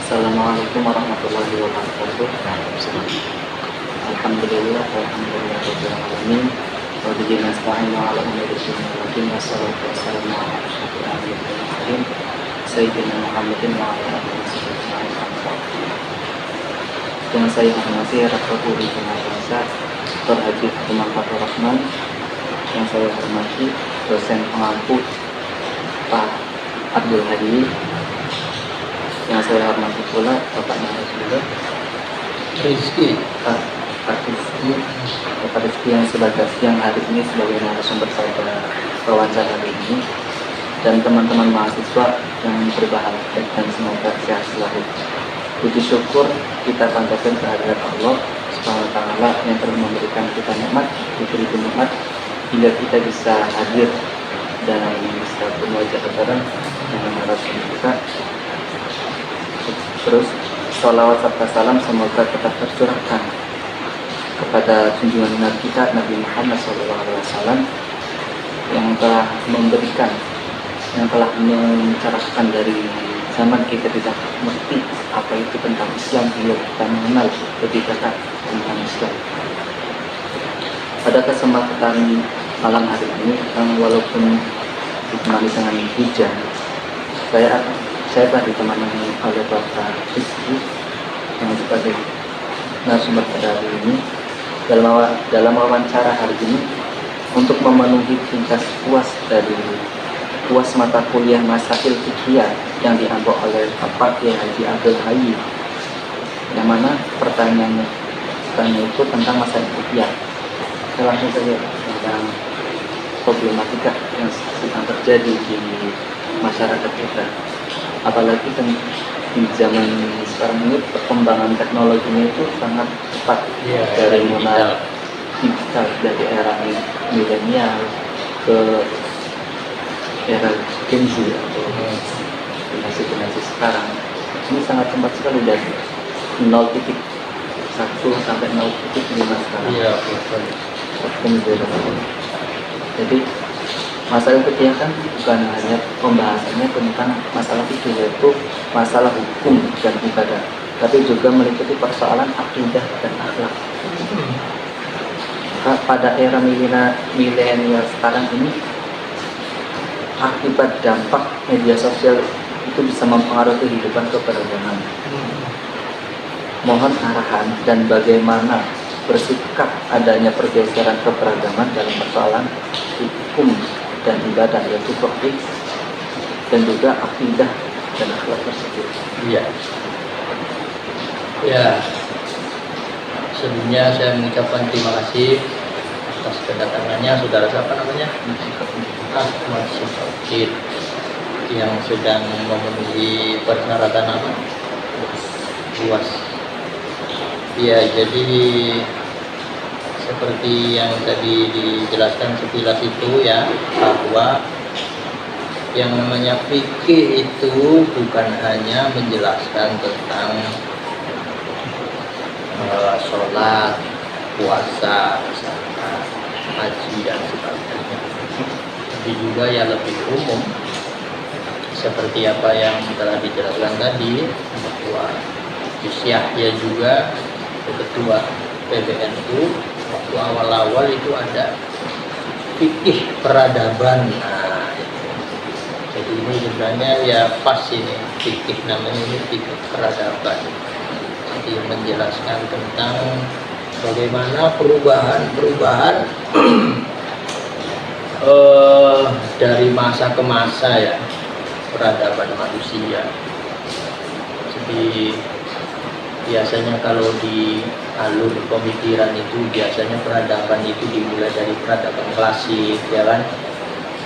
Assalamualaikum warahmatullahi wabarakatuh. Alhamdulillah, alhamdulillah rabbil alamin. Wa bihi nasta'inu ala umuri dunya wad din. Wassalatu wassalamu ala asyrofil anbiya'i wal mursalin sayyidina Muhammadin wa ala alihi wasallam. Yang saya hormati Rektor Ui Pengajian Dr. Haji Umar Fatur Rahman, yang saya hormati dosen pengampu Pak Abdul Hadi, yang saya hormati pula Bapak narasumber Rizky, Pak Rizky yang hari ini sebagai narasumber pada wawancara hari ini, dan teman-teman mahasiswa yang berbahagia dan semoga sehat selalu. Puji syukur kita panjatkan kehadirat Allah Subhanahu wa Ta'ala yang telah memberikan kita nikmat, diberi nikmat hingga kita bisa hadir dan bisa berwajah bareng dengan narasumber kita. Terus sholawat serta salam semoga tetap tercurahkan kepada junjungan Nabi kita Nabi Muhammad SAW yang telah memberikan, yang telah mencerahkan dari zaman kita tidak mengerti apa itu tentang Islam hingga kita mengenal lebih dekat tentang Islam. Pada kesempatan malam hari ini, walaupun ditemani dengan hujan, saya telah ditemani oleh Bapak Rizky yang sebagai narasumber pada hari ini dalam wawancara hari ini untuk memenuhi tingkat puas mata kuliah Masail Fiqhiyah yang diambil oleh Bapak Kiai Haji Abdul Hayy, yang mana pertanyaannya itu tentang Masail Fiqhiyah. Saya langsung saja tentang problematika yang sedang terjadi di masyarakat kita. Apalagi di zaman sekarang ini perkembangan teknologinya itu sangat cepat, dari mulai digital, dari era milenial ke era Gen Z atau generasi sekarang. Ini sangat cepat sekali, dari 0.1 sampai 0.5 sekarang. Jadi masalah fikih kan bukan hanya pembahasannya tentang masalah fikih, yaitu masalah hukum dan ibadah, tapi juga meliputi persoalan akidah dan akhlak. Pada era milenial sekarang ini, akibat dampak media sosial itu bisa mempengaruhi kehidupan keberagaman. Mohon arahan dan bagaimana bersikap adanya pergeseran keberagaman dalam persoalan hukum dan ibadah, yaitu fikih dan juga akidah dan akhlak tersebut. Ya, sebelumnya saya mengucapkan terima kasih atas kedatangannya saudara, siapa namanya? Ahmad Syafaqir, yang sedang memenuhi persyaratan apa? UAS. Ya, jadi seperti yang tadi dijelaskan sekilas itu ya, bahwa yang namanya fikih itu bukan hanya menjelaskan tentang sholat, puasa, zakat, haji dan sebagainya, tapi juga yang lebih umum seperti apa yang telah dijelaskan tadi, bahwa Yahya juga ketua PBNU waktu awal-awal itu ada fikih peradaban. Nah, jadi ini sebenarnya ya pas ini fikih, namanya ini fikih peradaban. Jadi menjelaskan tentang bagaimana perubahan dari masa ke masa ya, peradaban manusia. Jadi biasanya kalau di alur pemikiran itu biasanya peradaban itu dimulai dari peradaban klasik, ya kan?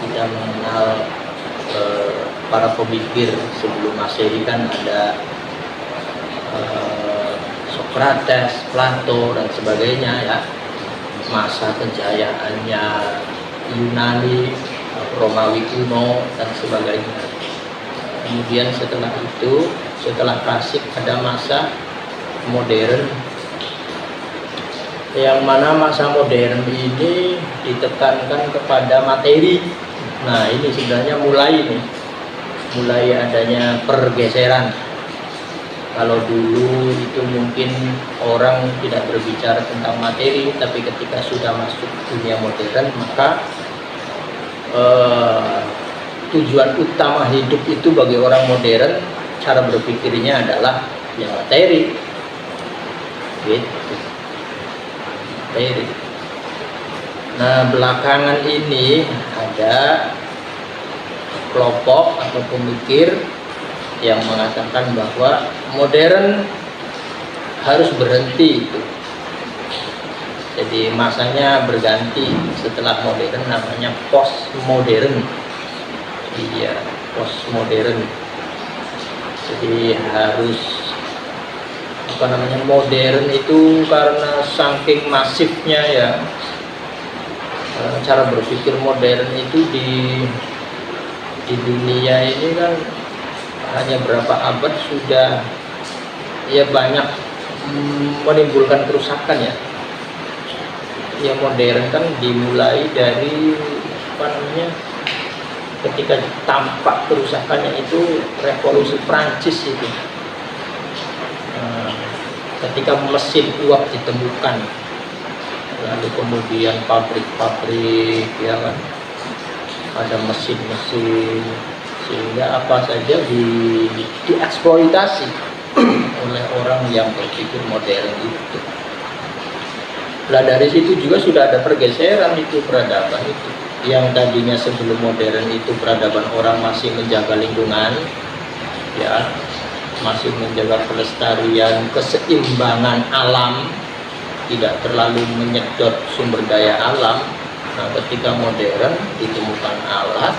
Kita mengenal para pemikir sebelum Masehi kan ada Sokrates, Plato dan sebagainya ya. Masa kejayaannya Yunani, Romawi kuno dan sebagainya. Kemudian setelah itu, setelah klasik ada masa modern, yang mana masa modern ini ditekankan kepada materi. Nah, ini sebenarnya mulai adanya pergeseran Kalau dulu itu mungkin orang tidak berbicara tentang materi, tapi ketika sudah masuk dunia modern, maka tujuan utama hidup itu bagi orang modern, cara berpikirnya adalah ya materi, gitu. Materi. Nah, belakangan ini ada kelompok atau pemikir yang mengatakan bahwa modern harus berhenti itu. Jadi masanya berganti setelah modern, namanya postmodern. Iya, postmodern. Jadi harus modern itu karena saking masifnya ya. Cara berpikir modern itu di dunia ini kan hanya berapa abad sudah ya banyak menimbulkan kerusakan ya. Ya modern kan dimulai dari ketika tampak kerusakannya itu revolusi Prancis itu. Ketika mesin uap ditemukan, lalu kemudian pabrik-pabrik ya kan, ada mesin-mesin, sehingga apa saja dieksploitasi oleh orang yang berpikir modern itu. Nah dari situ juga sudah ada pergeseran itu peradaban itu. Yang tadinya sebelum modern itu peradaban orang masih menjaga lingkungan, ya, masih menjaga pelestarian, keseimbangan alam, tidak terlalu menyedot sumber daya alam. Nah ketika modern ditemukan alat,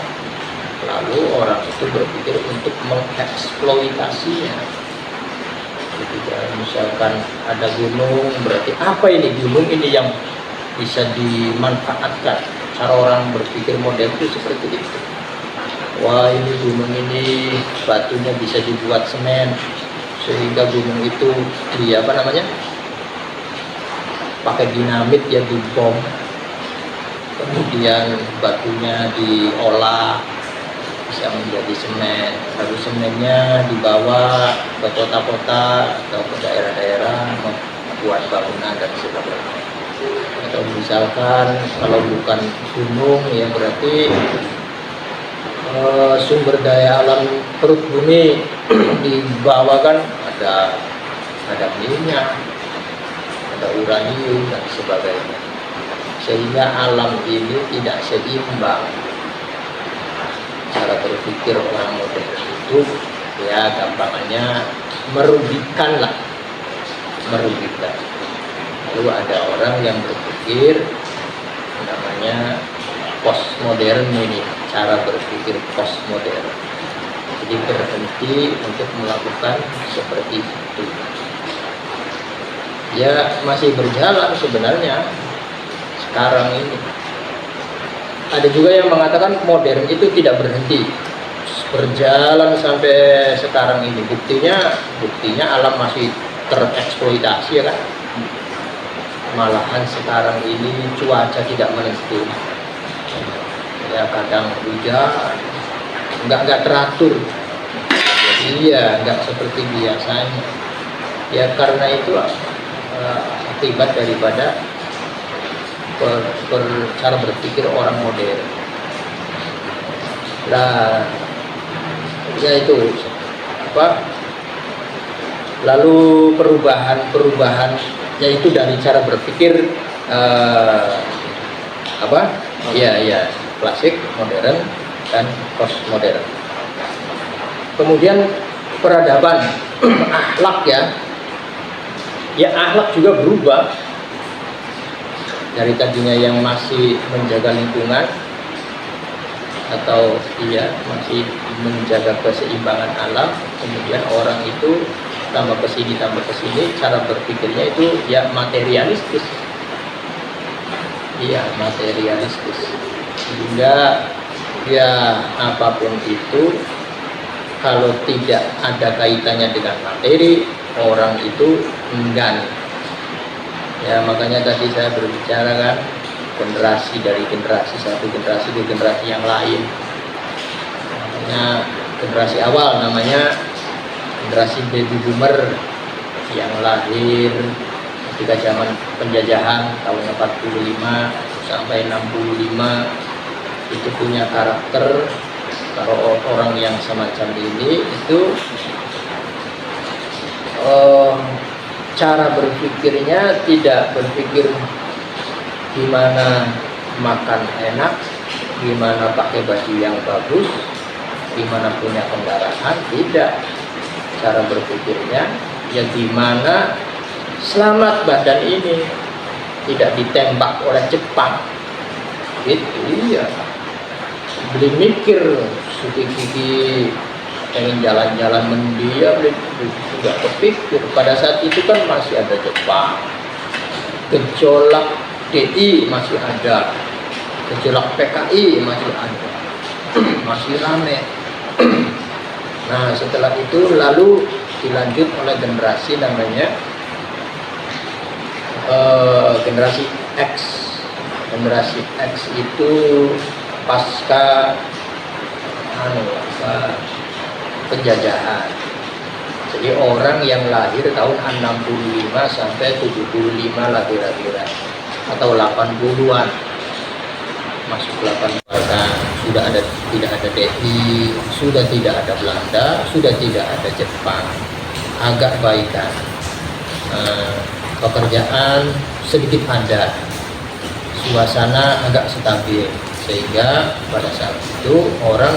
lalu orang itu berpikir untuk mengeksploitasinya. Ketika misalkan ada gunung, berarti apa ini gunung ini yang bisa dimanfaatkan. Cara orang berpikir modern itu seperti itu. Wah ini gunung ini batunya bisa dibuat semen, sehingga gunung itu pakai dinamit ya, dibom, kemudian batunya diolah bisa menjadi semen, lalu semennya dibawa ke kota-kota atau ke daerah-daerah membuat bangunan dan sebagainya. Atau misalkan kalau bukan gunung ya berarti sumber daya alam perut bumi di bawah kan ada minyak, ada uranium dan sebagainya, sehingga alam ini tidak seimbang. Cara berpikir orang modern itu ya gampangannya merugikan. Lalu ada orang yang berpikir namanya postmodern ini, cara berpikir postmodern. Jadi berhenti untuk melakukan seperti itu. Ya masih berjalan sebenarnya sekarang ini. Ada juga yang mengatakan modern itu tidak berhenti, berjalan sampai sekarang ini. Buktinya alam masih tereksploitasi ya kan. Malahan sekarang ini cuaca tidak menentu. Ya kadang hujan, nggak teratur. Iya, nggak seperti biasanya. Ya karena itu akibat daripada cara berpikir orang modern. Nah, ya itu lalu perubahan yaitu dari cara berpikir ya klasik, modern, dan postmodern. Kemudian peradaban akhlak ya akhlak juga berubah dari tadinya yang masih menjaga lingkungan atau masih menjaga keseimbangan alam, kemudian orang itu tambah kesini cara berpikirnya itu ya materialistis. Iya, materialistis. Sehingga ya apapun itu kalau tidak ada kaitannya dengan materi, orang itu enggan. Ya makanya tadi saya berbicara kan, generasi dari generasi satu generasi ke generasi yang lain. Namanya generasi awal namanya generasi baby boomer yang lahir ketika zaman penjajahan tahun 45 sampai 65 itu punya karakter. Kalau orang yang semacam ini itu cara berpikirnya tidak berpikir gimana makan enak, gimana pakai baju yang bagus, gimana punya kendaraan. Tidak, cara berpikirnya ya gimana selamat badan ini tidak ditembak oleh Jepang gitu. Iya, beli mikir sedikit pengen jalan-jalan mendia, beli nggak kepikir. Pada saat itu kan masih ada Jepang, gejolak DI masih ada, gejolak PKI masih ada, masih rame. Nah setelah itu lalu dilanjut oleh generasi namanya generasi X. Generasi X itu pasca penjajahan. Jadi orang yang lahir tahun 65 sampai 75 lah kira-kira, atau 80-an, masuk 80-an. Sudah ada, tidak ada DI, sudah tidak ada Belanda, sudah tidak ada Jepang, agak baikan. Pekerjaan sedikit ada, suasana agak stabil, sehingga pada saat itu orang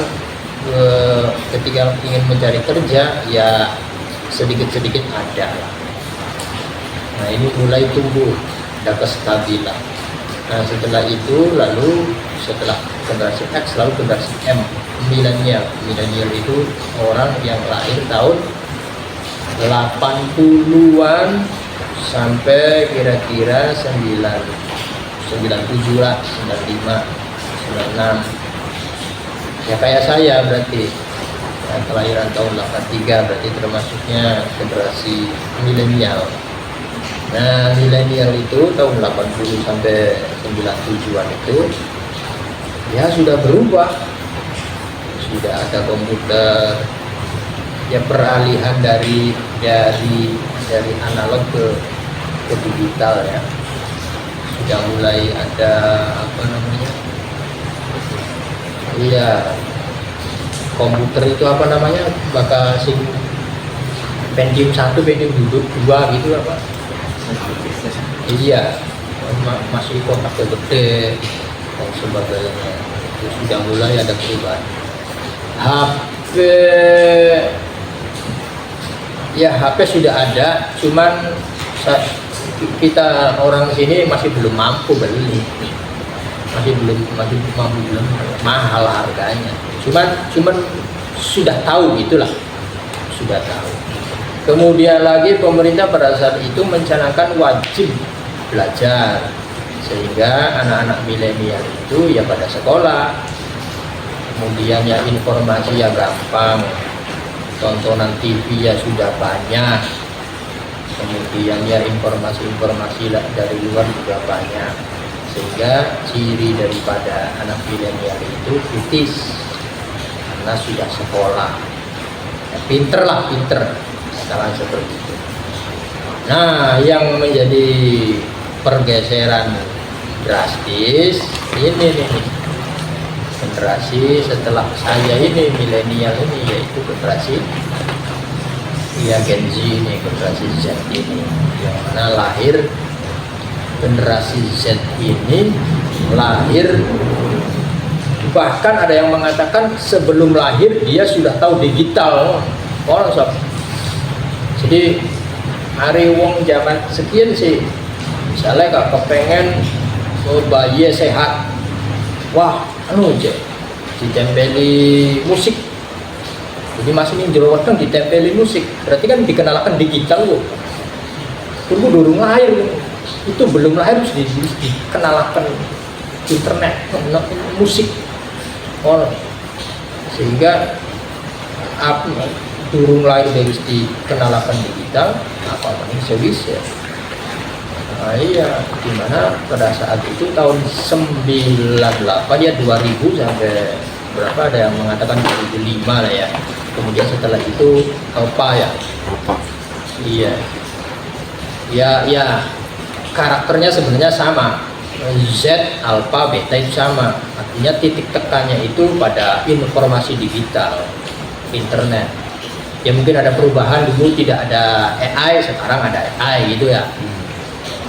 ketika ingin mencari kerja ya sedikit-sedikit ada. Nah ini mulai tumbuh, ada kestabilan. Nah setelah itu lalu setelah generasi X lalu generasi M, milenial. Milenial itu orang yang lahir tahun 80-an sampai kira-kira 97 lah, 95, 96. Ya kayak saya berarti yang kelahiran tahun 83, berarti termasuknya generasi milenial. Nah milenial itu tahun 80 sampai 97-an itu ya sudah berubah, sudah ada komputer, ya peralihan dari analog ke digital ya. Sudah mulai ada apa namanya? Iya, komputer itu apa namanya, bakal sing Pentium 1, Pentium 2 gitu apa? Iya, masih kotak gede dan sebagainya. Itu sudah mulai ada perubahan. HP, ya HP sudah ada, cuman kita orang sini masih belum mampu beli. Masih mampu belum, mahal harganya. Cuman sudah tahu gitulah, sudah tahu. Kemudian lagi pemerintah pada saat itu mencanangkan wajib belajar, sehingga anak-anak milenial itu ya pada sekolah. Kemudian ya informasi ya gampang, tontonan TV ya sudah banyak. Kemudian ya informasi dari luar juga banyak. Sehingga ciri daripada anak milenial itu kritis karena sudah sekolah ya, pinter misalnya seperti itu. Nah yang menjadi pergeseran drastis ini nih generasi setelah saya ini, milenial ini, yaitu generasi ya Gen Z ini, generasi Z ini, yang mana lahir. Generasi Z ini lahir, bahkan ada yang mengatakan sebelum lahir dia sudah tahu digital. Jadi hari wong zaman sekian sih, misalnya kalau kepengen bayi sehat, wah ditempeli musik. Jadi masih ini jero wedang ditempeli musik, berarti kan dikenalkan digital loh. Tunggu durung lahir, itu belum lahir harus dikenalkan internet, musik, sehingga durung lahir harus dikenalkan digital, apa bisa bisa. Nah iya, dimana pada saat itu tahun 98 ya 2000 sampai berapa, ada yang mengatakan 2005 lah ya. kemudian setelah itu alpha ya. Apa? Iya. Ya, karakternya sebenarnya sama. Z, alpha, beta itu sama. Artinya titik tekannya itu pada informasi digital, internet. Ya mungkin ada perubahan, dulu tidak ada AI, sekarang ada AI gitu ya.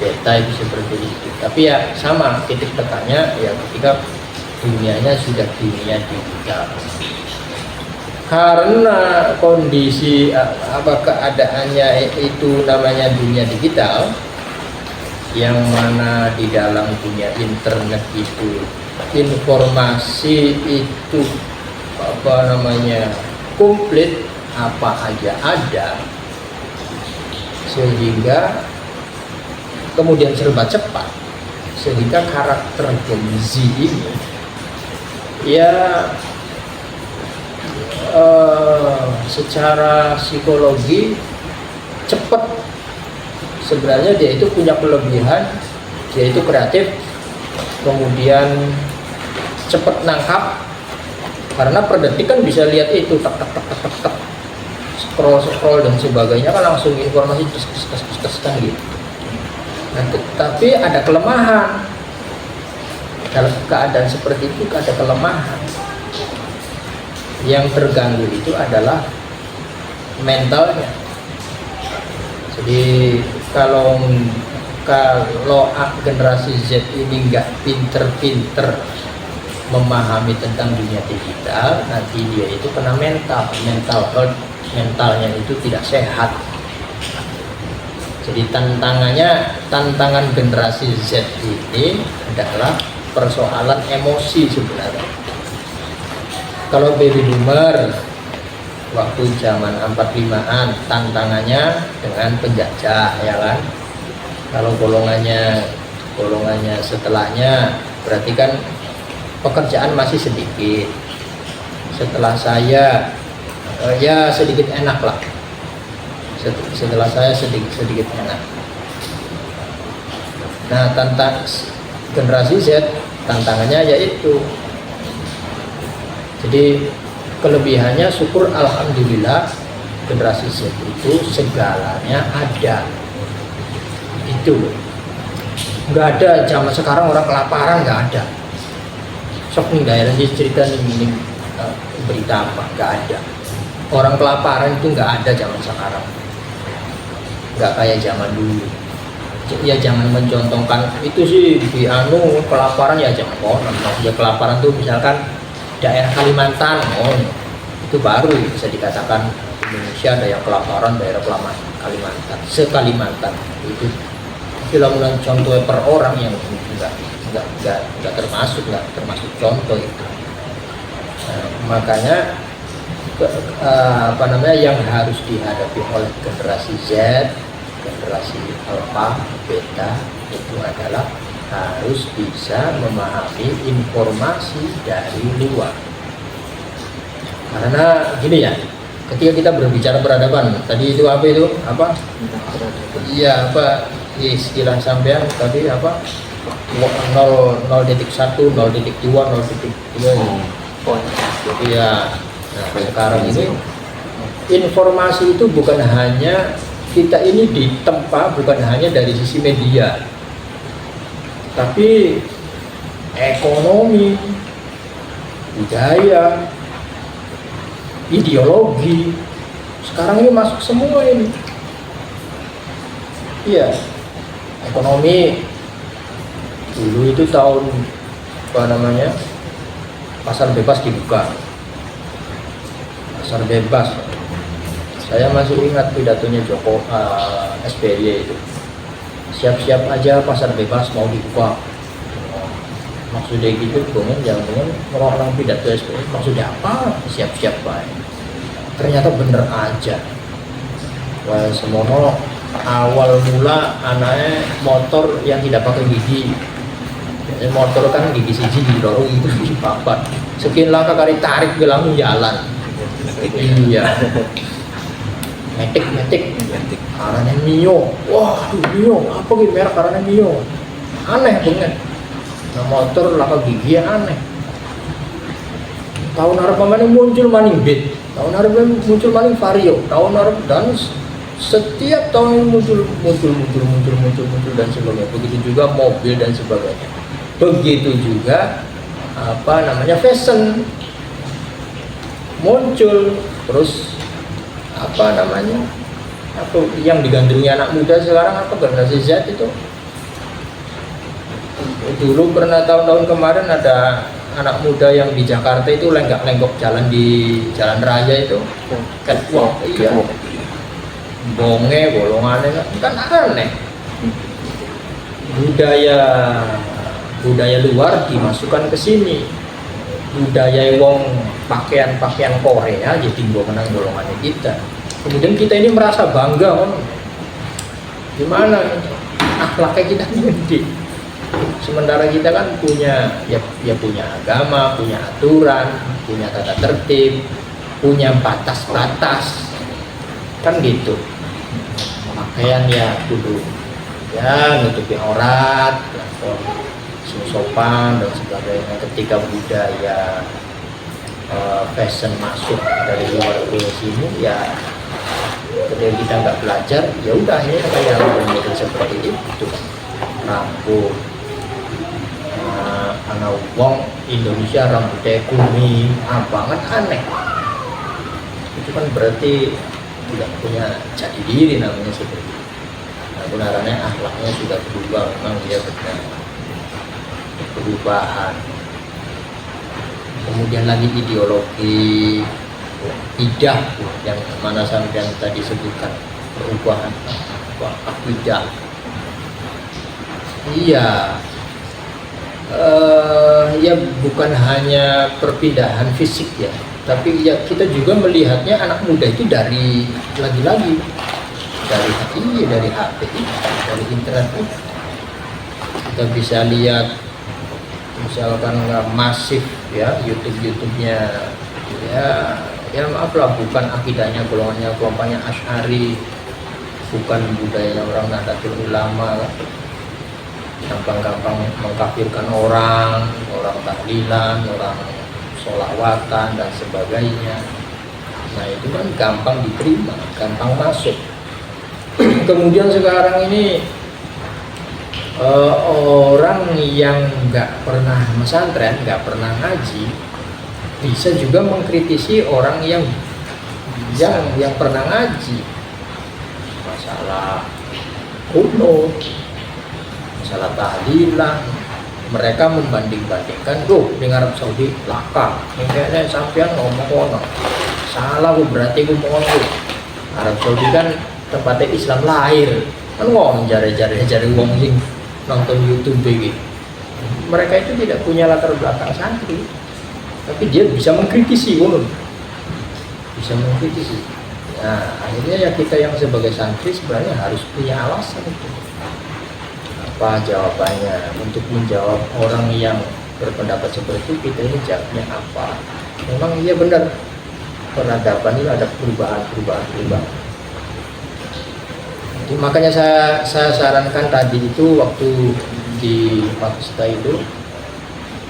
Beta itu seperti itu. Tapi ya sama, titik tekannya ya ketika dunianya sudah dunia digital. Karena kondisi keadaannya itu namanya dunia digital, yang mana di dalam dunia internet itu informasi itu komplit, apa aja ada, sehingga kemudian serba cepat, sehingga karakter Gen Z ini ya secara psikologi cepat. Sebenarnya dia itu punya kelebihan, dia itu kreatif, kemudian cepat nangkap, karena per detik kan bisa lihat itu tak tak tak tak tak, tak. Scroll dan sebagainya kan langsung informasi kan gitu. Nah, tapi ada kelemahan dalam keadaan seperti itu, ada kelemahan. Yang terganggu itu adalah mentalnya. Jadi kalau generasi Z ini nggak pinter-pinter memahami tentang dunia digital, nanti dia itu kena mental health, mentalnya itu tidak sehat. Jadi tantangan generasi Z ini adalah persoalan emosi sebenarnya. Kalau baby boomer waktu zaman 45-an tantangannya dengan penjajah, ya kan. Kalau golongannya setelahnya berarti kan pekerjaan masih sedikit. Setelah saya ya sedikit enak lah. Setelah saya sedikit enak. Nah, generasi Z tantangannya yaitu, jadi kelebihannya syukur alhamdulillah generasi Z itu segalanya ada. Itu nggak ada zaman sekarang orang kelaparan, nggak ada. Sok nih daerah cerita nih berita apa, nggak ada. Orang kelaparan itu nggak ada zaman sekarang, nggak kayak zaman dulu. Ya jangan mencontohkan itu sih di kelaparan ya jangan konon. Ya kelaparan tuh misalkan daerah Kalimantan, itu baru bisa dikatakan Indonesia ada yang kelaparan, daerah Kalimantan, se-Kalimantan itu. Kalau contoh per orang yang nggak termasuk contoh itu. Nah, makanya yang harus dihadapi oleh generasi Z, generasi alpha, beta itu adalah harus bisa memahami informasi dari luar. Karena gini ya, ketika kita berbicara peradaban, tadi itu apa? Iya, istilah sampean tadi apa? 0.1, 0.2, 0.3 jadi ya, nah sekarang ini informasi itu bukan hanya kita ini ditempa, bukan hanya dari sisi media, tapi ekonomi, budaya, ideologi, sekarang ini masuk semua ini. Iya, ekonomi dulu itu tahun pasar bebas dibuka, pasar bebas. Saya masih ingat pidatonya SBY itu. Siap-siap aja pasar bebas mau dibuka. Maksudnya gitu, jangan orang pidato SBY maksudnya apa? Siap-siap baik. Ternyata bener aja. Wah, semono awal mula anaknya motor yang tidak pakai gigi. Biasanya motor kan gigi siji didorong itu papat. Sekian langkah kali tarik gelang jalan. Iya. Metik karena Mio. Wah, Mio apa gitu merek karena Mio. Aneh banget. Nah, motor laka gigi aneh. Tahun harapan muncul Maning Beat. Tahun Arab muncul paling vario, tahun Arab, dan setiap tahun muncul dan sebagainya. Begitu juga mobil dan sebagainya. Begitu juga fashion muncul, terus apa yang digandrungi anak muda sekarang generasi Z itu. Dulu pernah tahun-tahun kemarin ada anak muda yang di Jakarta itu lenggak-lenggok jalan di jalan raya itu, catwalk, iya, bonge, bolongannya kan aneh. Budaya luar dimasukkan ke sini, budaya wong pakaian Korea jadi menang golongannya kita. Kemudian kita ini merasa bangga, gimana akhlaknya kita ini. Sementara kita kan punya punya agama, punya aturan, punya tata tertib, punya batas-batas, kan gitu. Pakaian ya kudu ya nutupi aurat, sopan dan sebagainya. Ketika budaya fashion masuk dari luar ke sini, ya ketika kita nggak belajar, ya udah ini kayak model seperti itu, rambut. Anak wong Indonesia rambutnya kuning, banget aneh. Itu kan berarti tidak punya jati diri namanya seperti itu. Nah, kebenarannya akhlaknya sudah berubah, memang dia benar perubahan. Kemudian lagi ideologi akidah yang mana sampai yang tadi sebutkan, perubahan akidah. Iya. Ya bukan hanya perpindahan fisik ya, tapi ya kita juga melihatnya anak muda itu dari lagi-lagi dari HP, dari internet. Kita bisa lihat misalkan masif ya YouTube-nya ya maaflah, bukan akidahnya kelompoknya Asy'ari, bukan budayanya orang Nahdlatul Ulama, gampang-gampang mengkafirkan orang tahlilan, orang sholawatan dan sebagainya. Nah itu kan gampang diterima, gampang masuk. Kemudian sekarang ini orang yang nggak pernah pesantren, nggak pernah ngaji, bisa juga mengkritisi orang yang pernah ngaji. Masalah kuno, masalah tahlilan, mereka membanding-bandingkan, di Arab Saudi laka, kayaknya sampean ngomong salah, berarti ngomong Arab Saudi kan tempatnya Islam lahir, kan ngomong jari wong sing nonton YouTube begitu. Mereka itu tidak punya latar belakang santri, tapi dia bisa mengkritisi, bisa mengkritisi. Nah akhirnya ya kita yang sebagai santri sebenarnya harus punya alasan itu. Apa jawabannya untuk menjawab orang yang berpendapat seperti itu? Kita ini jawabnya apa? Memang iya benar, peradaban itu ada perubahan. Jadi, makanya saya sarankan tadi itu waktu di Pakistan itu,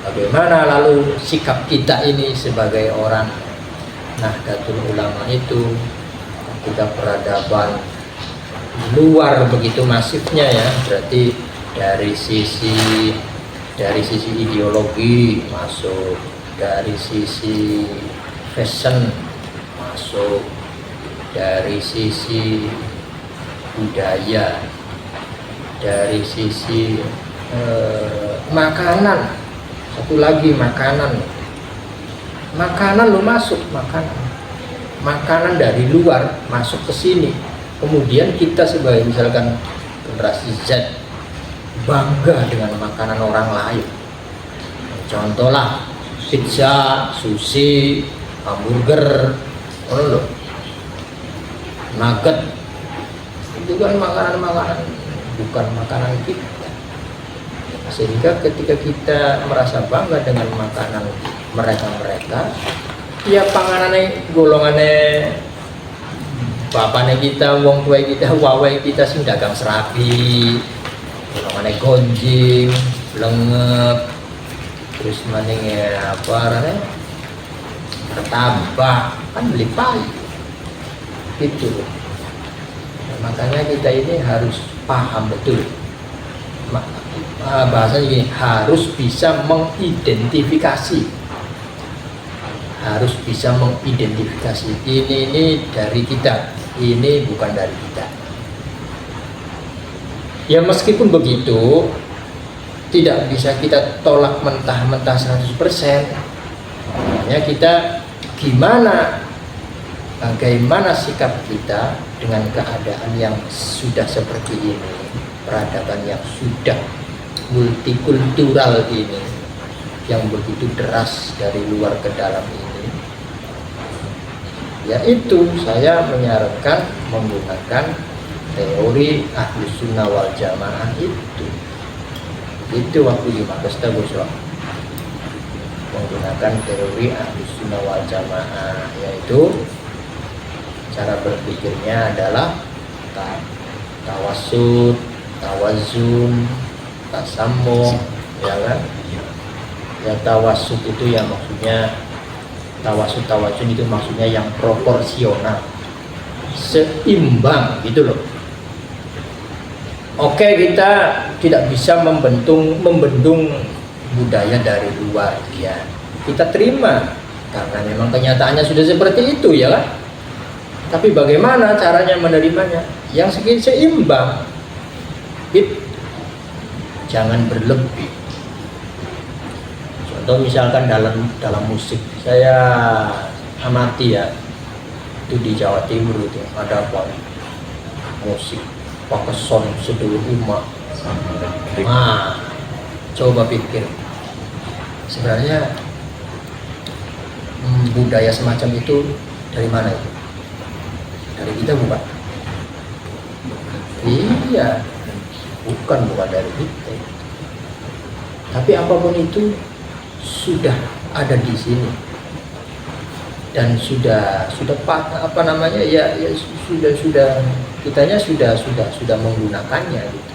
bagaimana lalu sikap kita ini sebagai orang Nahdlatul Ulama itu ketika peradaban luar begitu masifnya ya, berarti dari sisi ideologi masuk, dari sisi fashion masuk, dari sisi budaya, dari sisi makanan, satu lagi makanan lo masuk, makanan dari luar masuk ke sini. Kemudian kita sebagai misalkan generasi Z bangga dengan makanan orang lain. Contoh lah pizza, sushi, hamburger, nugget, itu kan makanan bukan makanan kita. Sehingga ketika kita merasa bangga dengan makanan mereka, ya panganannya golongannya bapaknya kita, wong tua kita, wawai kita sing dagang serabi, golongannya gonjing, lengep, terus maning bertambah, kan melipat gitu. Nah, makanya kita ini harus paham betul. Bahasanya gini, harus bisa mengidentifikasi, harus bisa mengidentifikasi ini dari kita, ini bukan dari kita. Ya meskipun begitu, tidak bisa kita tolak mentah-mentah 100%. Makanya kita bagaimana sikap kita dengan keadaan yang sudah seperti ini, peradaban yang sudah multikultural ini, yang begitu deras dari luar ke dalam ini. Yaitu saya menyarankan menggunakan teori Ahlus Sunnah wal Jamaah itu waktu di Makesta Gusro, menggunakan teori Ahlus Sunnah wal Jamaah, yaitu cara berpikirnya adalah tawasud, tawazun, tasammuh, ya kan? Ya tawasud itu ya maksudnya tawazun itu maksudnya yang proporsional, seimbang gitu loh. Oke, kita tidak bisa membendung budaya dari luar, ya kita terima karena memang kenyataannya sudah seperti itu, ya kan? Tapi bagaimana caranya menerimanya? Yang seimbang, jangan berlebih. Contoh misalkan dalam musik, saya amati ya, itu di Jawa Timur itu ada apa? Musik pakai sound seluruh umat. Nah, coba pikir, sebenarnya budaya semacam itu dari mana itu? Dari kita bukan? Iya, bukan dari kita. Tapi apapun itu sudah ada di sini dan sudah apa namanya ya sudah kitanya sudah menggunakannya gitu.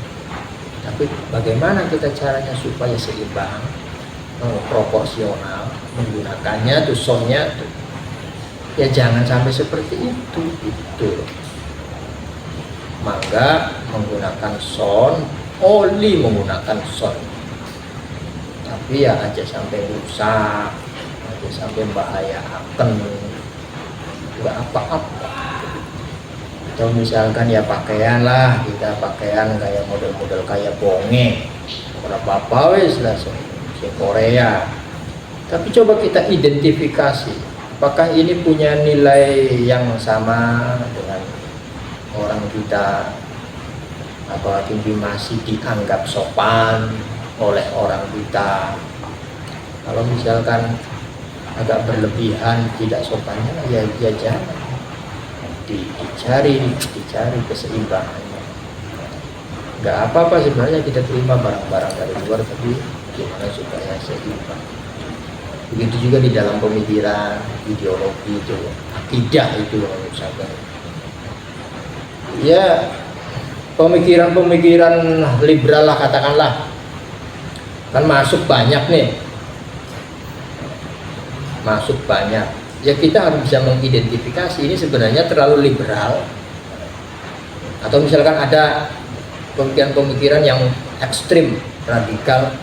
Tapi bagaimana kita caranya supaya seimbang, proporsional menggunakannya tuh soundnya tuh, ya jangan sampai seperti itu gitu. Maka menggunakan sound, menggunakan sound, tapi ya aja sampai rusak, aja sampai membahayakan, nggak apa-apa. Atau misalkan ya pakaian lah, kita pakaian kayak model-model kayak bonge, berapa apa wes lah si Korea. Tapi coba kita identifikasi, apakah ini punya nilai yang sama dengan orang kita, apalagi masih dianggap sopan oleh orang kita. Kalau misalkan agak berlebihan, tidak sopannya, ya jangan. Dicari keseimbangannya. Nggak apa-apa sebenarnya kita terima barang-barang dari luar, tapi gimana supaya seimbang. Begitu juga di dalam pemikiran, ideologi itu, akidah itu menurut saya. Ya pemikiran-pemikiran liberal lah katakanlah, kan masuk banyak nih, ya kita harus bisa mengidentifikasi ini sebenarnya terlalu liberal, atau misalkan ada pemikiran-pemikiran yang ekstrim, radikal,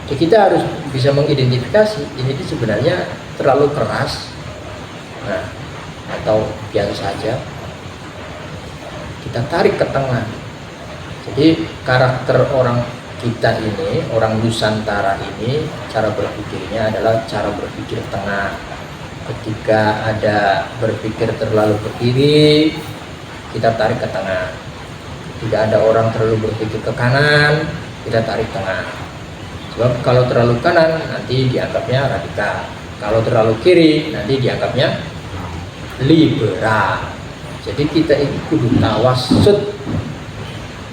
ya kita harus bisa mengidentifikasi ini sebenarnya terlalu keras, nah atau biasa saja, kita tarik ke tengah. Jadi karakter orang kita ini, orang Nusantara ini, cara berpikirnya adalah cara berpikir tengah. Ketika ada berpikir terlalu ke kiri, kita tarik ke tengah. Tidak ada orang terlalu berpikir ke kanan, kita tarik tengah. Sebab kalau terlalu kanan nanti dianggapnya radikal, kalau terlalu kiri nanti dianggapnya liberal. Jadi kita ini kudu tawasud,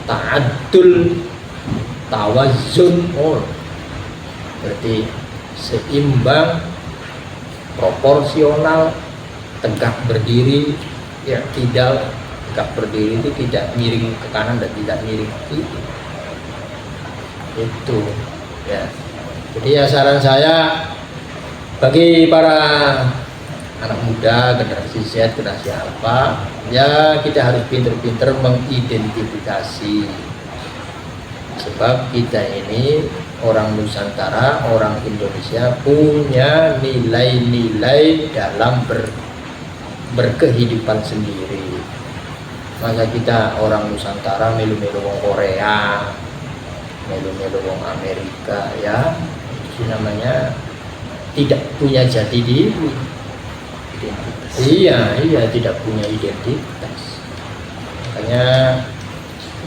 ta'adul, tawazun, berarti seimbang, proporsional, tegak berdiri, ya tidak tegak berdiri itu tidak miring ke kanan dan tidak miring ke kiri. Itu ya. Jadi ya saran saya bagi para anak muda, generasi Z, generasi Alpha, ya kita harus pinter-pinter mengidentifikasi. Sebab kita ini orang Nusantara, orang Indonesia punya nilai-nilai dalam berkehidupan sendiri. Masa kita orang Nusantara melu-melu wong Korea, melu-melu wong Amerika, ya itu namanya tidak punya jati diri. Iya, tidak punya identitas. Makanya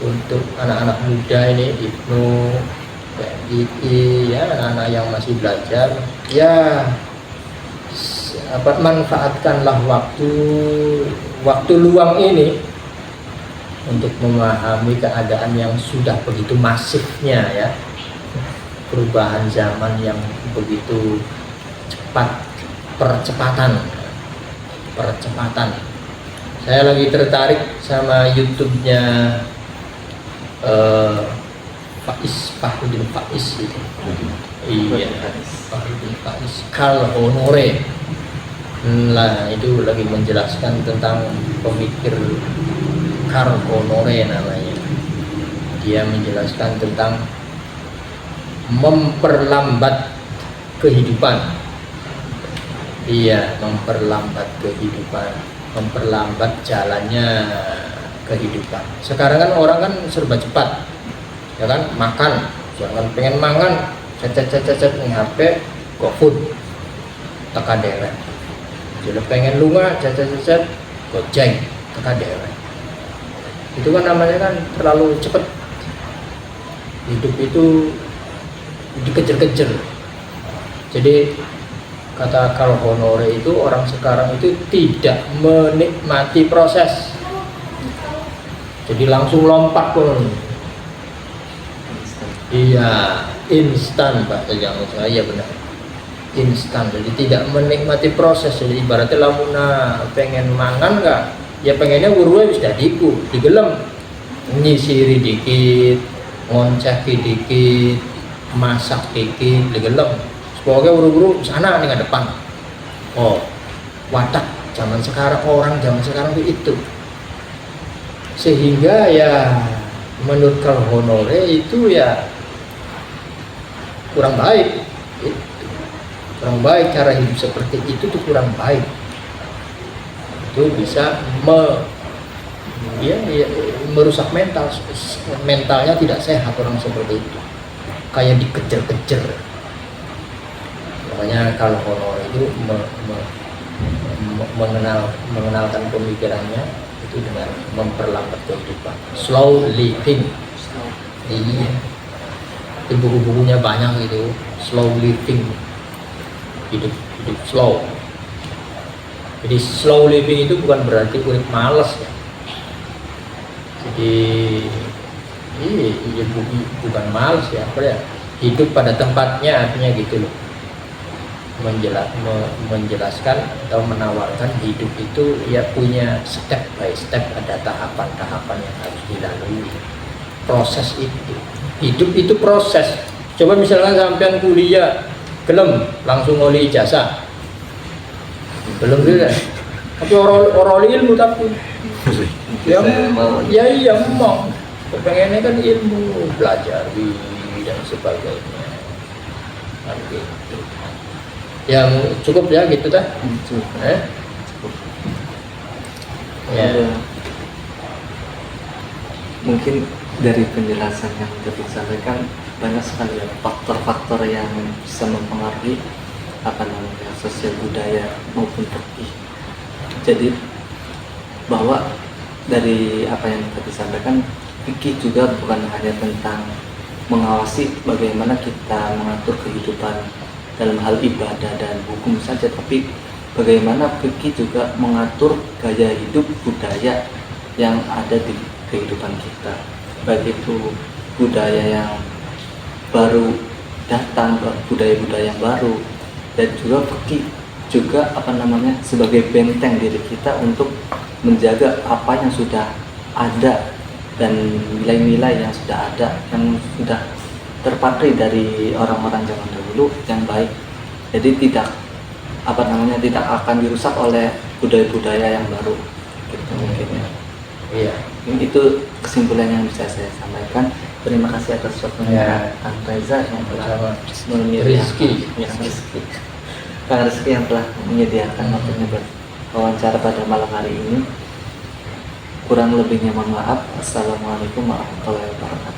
untuk anak-anak muda ini, Ibnu, ya anak-anak yang masih belajar, ya manfaatkanlah waktu luang ini untuk memahami keadaan yang sudah begitu masifnya, ya, perubahan zaman yang begitu cepat, percepatan. Saya lagi tertarik sama YouTube-nya Fahruddin Faiz itu. Iya, Fahruddin Faiz, Karl Honore. Nah, itu lagi menjelaskan tentang pemikir Karl Honore namanya. Dia menjelaskan tentang memperlambat kehidupan. Iya, memperlambat kehidupan, memperlambat jalannya kehidupan. Sekarang kan orang kan serba cepat, ya kan, makan, jangan pengen mangan, cet nih HP, GoFood, teka derek. Jadi pengen lunga, cet, Gojek, teka derek. Itu kan namanya kan terlalu cepat. Hidup itu dikejar-kejar. Jadi kata Karl Honore itu, orang sekarang itu tidak menikmati proses. Jadi langsung lompat pun. Iya, instan Pak, jangan salah, iya benar. Instan, jadi tidak menikmati proses. Jadi ibaratnya lamuna pengen mangan enggak? Ya pengennya buru-buru wis dadiku, digelem. Nyisiri dikit, ngoncaki dikit, masak dikit, digelem. Pokoknya buru-buru sana nih ke depan. Oh, watak zaman sekarang, orang zaman sekarang itu. Sehingga ya menurut Karl Honore itu ya kurang baik. Kurang baik, cara hidup seperti itu tuh kurang baik. Itu bisa merusak mentalnya tidak sehat orang seperti itu. Kayak dikejar-kejar. Makanya kalau Honore itu mengenalkan pemikirannya itu dengan memperlambat kehidupan, slow living. Iya, di buku-bukunya banyak itu, slow living, hidup slow. Jadi slow living itu bukan berarti urip males, ya. Jadi bukan males, ya, hidup pada tempatnya, artinya gitu loh. Menjelaskan atau menawarkan hidup itu ya punya step by step, ada tahapan-tahapan yang harus dilalui. Proses itu, hidup itu proses. Coba misalkan sampean kuliah gelem langsung oleh ijazah, belum juga, tapi orang ilmu tapi yang iya mau pengennya kan ilmu, belajar dan sebagainya, kan gitu. Yang cukup ya gitu dah. Cukup. Ya. Mungkin dari penjelasan yang tadi disampaikan banyak sekali ya faktor-faktor yang bisa mempengaruhi sosial budaya maupun fikih. Jadi bahwa dari apa yang tadi disampaikan, fikih juga bukan hanya tentang mengawasi bagaimana kita mengatur kehidupan dalam hal ibadah dan hukum saja, tapi bagaimana fikih juga mengatur gaya hidup budaya yang ada di kehidupan kita, baik itu budaya yang baru datang, budaya-budaya yang baru, dan juga fikih juga sebagai benteng diri kita untuk menjaga apa yang sudah ada dan nilai-nilai yang sudah ada, yang sudah terpakai dari orang-orang zaman dahulu yang baik. Jadi tidak apa namanya, tidak akan dirusak oleh budaya-budaya yang baru gitu mungkin ya. Iya. Itu kesimpulan yang bisa saya sampaikan. Terima kasih atas waktunya Ya. Kang Reza yang telah Sama menyediakan Rizky. ya, Rizky. Kang Rizky yang telah menyediakan waktunya berwawancara pada malam hari ini. Kurang lebihnya mohon maaf. Assalamualaikum warahmatullahi wabarakatuh.